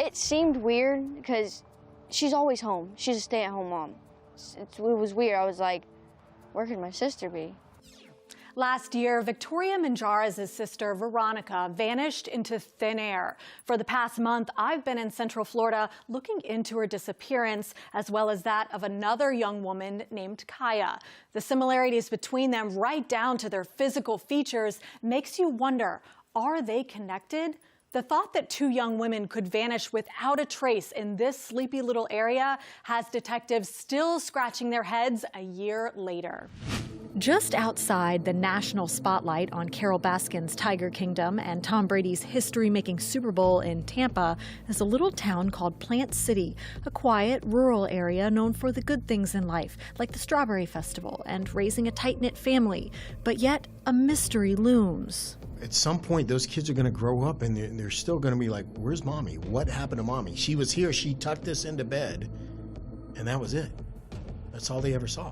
It seemed weird because she's always home. She's a stay-at-home mom. It was weird. I was like, where could my sister be? Last year, Victoria Manjara's sister, Veronica, vanished into thin air. For the past month, I've been in Central Florida looking into her disappearance, as well as that of another young woman named Kaya. The similarities between them, right down to their physical features, makes you wonder, are they connected? The thought that two young women could vanish without a trace in this sleepy little area has detectives still scratching their heads a year later. Just outside the national spotlight on Carole Baskin's Tiger Kingdom and Tom Brady's history-making Super Bowl in Tampa is a little town called Plant City, a quiet, rural area known for the good things in life, like the Strawberry Festival and raising a tight-knit family. But yet, a mystery looms. At some point, those kids are going to grow up and they're still going to be like, where's Mommy? What happened to Mommy? She was here, she tucked us into bed, and that was it. That's all they ever saw.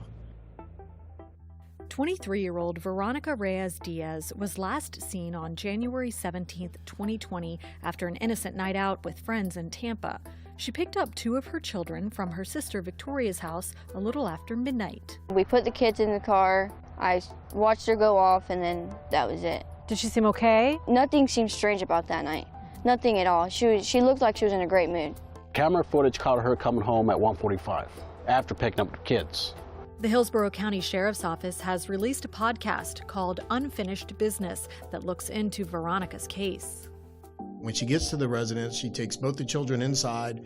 23-year-old Veronica Reyes-Diaz was last seen on January 17, 2020, after an innocent night out with friends in Tampa. She picked up two of her children from her sister Victoria's house a little after midnight. We put the kids in the car. I watched her go off, and then that was it. Did she seem okay? Nothing seemed strange about that night. Nothing at all. She looked like she was in a great mood. Camera footage caught her coming home at 1:45 after picking up the kids. The Hillsborough County Sheriff's Office has released a podcast called Unfinished Business that looks into Veronica's case. When she gets to the residence, she takes both the children inside,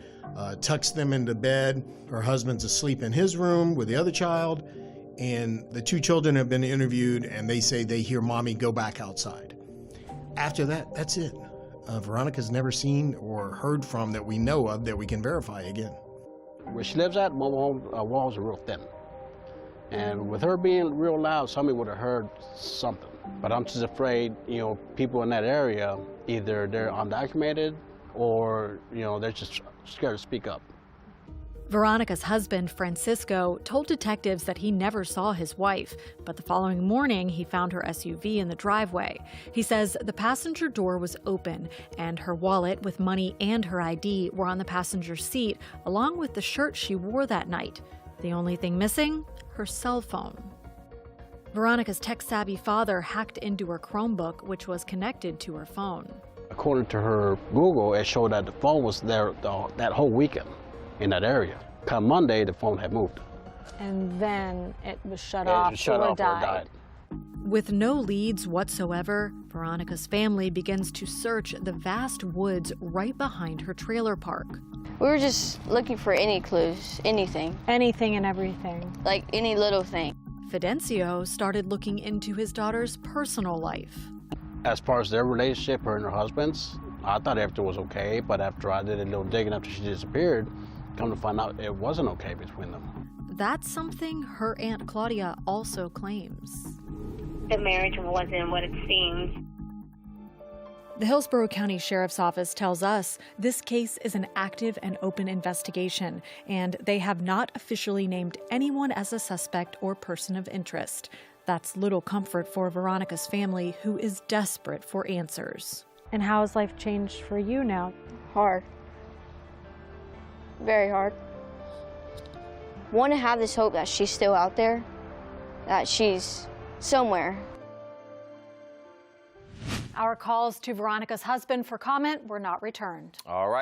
tucks them into bed. Her husband's asleep in his room with the other child, and the two children have been interviewed, and they say they hear Mommy go back outside. After that, that's it. Veronica's never seen or heard from that we know of that we can verify again. Where she lives at, walls are real thin. And with her being real loud, somebody would have heard something. But I'm just afraid, people in that area, either they're undocumented or, they're just scared to speak up. Veronica's husband, Francisco, told detectives that he never saw his wife, but the following morning he found her SUV in the driveway. He says the passenger door was open and her wallet with money and her ID were on the passenger seat, along with the shirt she wore that night. The only thing missing? Her cell phone. Veronica's tech-savvy father hacked into her Chromebook, which was connected to her phone. According to her Google, it showed that the phone was there that whole weekend in that area. Come Monday, the phone had moved. And then it was shut off or died. With no leads whatsoever, Veronica's family begins to search the vast woods right behind her trailer park. We were just looking for any clues, anything. Anything and everything. Like any little thing. Fidencio started looking into his daughter's personal life. As far as their relationship, her and her husband's, I thought everything was okay, but after I did a little digging after she disappeared, come to find out it wasn't okay between them. That's something her Aunt Claudia also claims. The marriage wasn't what it seemed. The Hillsborough County Sheriff's Office tells us this case is an active and open investigation, and they have not officially named anyone as a suspect or person of interest. That's little comfort for Veronica's family, who is desperate for answers. And how has life changed for you now? Hard. Very hard. Want to have this hope that she's still out there, that she's somewhere. Our calls to Veronica's husband for comment were not returned. All right.